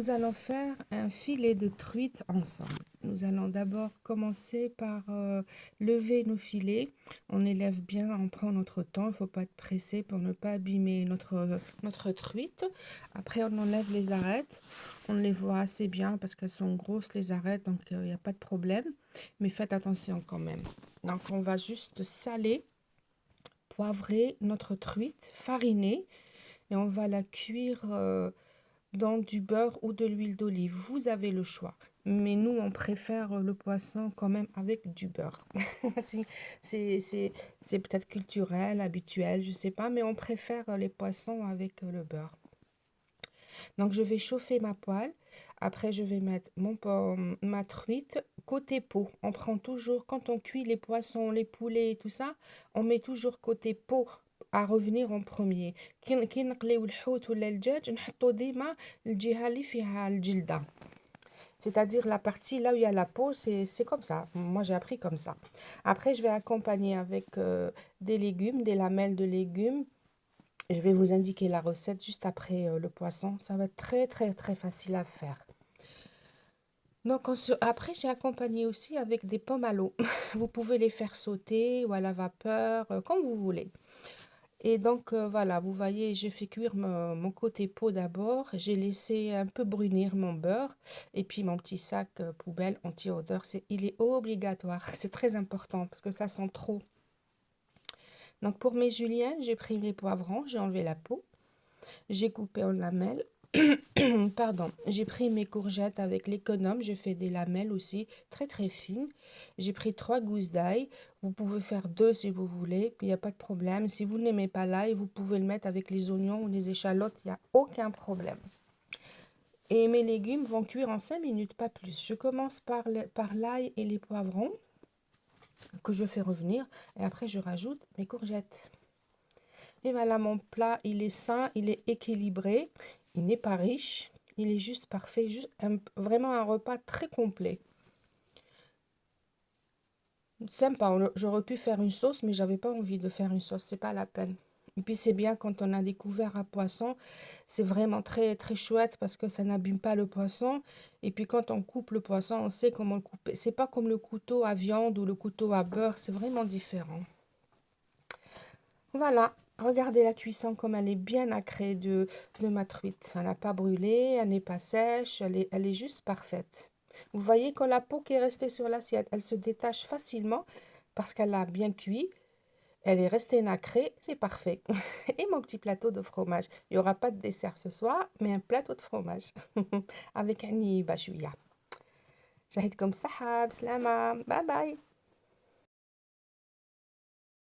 nous allons faire un filet de truite ensemble. Nous allons d'abord commencer par lever nos filets. On les lève bien, on prend notre temps. Il ne faut pas être pressé pour ne pas abîmer notre truite. Après, on enlève les arêtes. On les voit assez bien parce qu'elles sont grosses, les arêtes, donc il n'y a pas de problème. Mais faites attention quand même. Donc, on va juste saler, poivrer notre truite, fariner. Et on va la cuire dans du beurre ou de l'huile d'olive. Vous avez le choix. Mais nous, on préfère le poisson quand même avec du beurre. C'est peut-être culturel, habituel, je ne sais pas, mais on préfère les poissons avec le beurre. Donc, je vais chauffer ma poêle. Après, je vais mettre ma truite côté peau. On prend toujours, quand on cuit les poissons, les poulets et tout ça, on met toujours côté peau à revenir en premier. كي نقليو الحوت ولا الدجاج نحطو ديما الجهة اللي فيها الجلدة. C'est-à-dire la partie là où il y a la peau, c'est comme ça. Moi, j'ai appris comme ça. Après, je vais accompagner avec des légumes, des lamelles de légumes. Je vais vous indiquer la recette juste après le poisson. Ça va être très, très, très facile à faire. Donc, après, j'ai accompagné aussi avec des pommes à l'eau. Vous pouvez les faire sauter ou à la vapeur, comme vous voulez. Et donc, voilà, vous voyez, j'ai fait cuire mon côté peau d'abord. J'ai laissé un peu brunir mon beurre. Et puis, mon petit sac poubelle anti-odeur, il est obligatoire. C'est très important parce que ça sent trop. Donc, pour mes juliennes, j'ai pris les poivrons, j'ai enlevé la peau. J'ai coupé en lamelles. Pardon, j'ai pris mes courgettes avec l'économe, j'ai fait des lamelles aussi, très très fines. J'ai pris 3 gousses d'ail, vous pouvez faire 2 si vous voulez, il n'y a pas de problème. Si vous n'aimez pas l'ail, vous pouvez le mettre avec les oignons ou les échalotes, il n'y a aucun problème. Et mes légumes vont cuire en 5 minutes, pas plus. Je commence par l'ail et les poivrons que je fais revenir et après je rajoute mes courgettes. Et voilà, mon plat, il est sain, il est équilibré, il n'est pas riche, il est juste parfait, vraiment un repas très complet. Sympa, j'aurais pu faire une sauce, mais j'avais pas envie de faire une sauce, c'est pas la peine. Et puis c'est bien quand on a découvert un poisson, c'est vraiment très très chouette parce que ça n'abîme pas le poisson. Et puis quand on coupe le poisson, on sait comment le couper. C'est pas comme le couteau à viande ou le couteau à beurre, c'est vraiment différent. Voilà, regardez la cuisson comme elle est bien nacrée de ma truite. Elle n'a pas brûlé, elle n'est pas sèche, elle est juste parfaite. Vous voyez quand la peau qui est restée sur l'assiette, elle se détache facilement parce qu'elle a bien cuit. Elle est restée nacrée, c'est parfait. Et mon petit plateau de fromage. Il n'y aura pas de dessert ce soir, mais un plateau de fromage. Avec un nid bachouya. J'arrête comme ça, slama. Bye bye.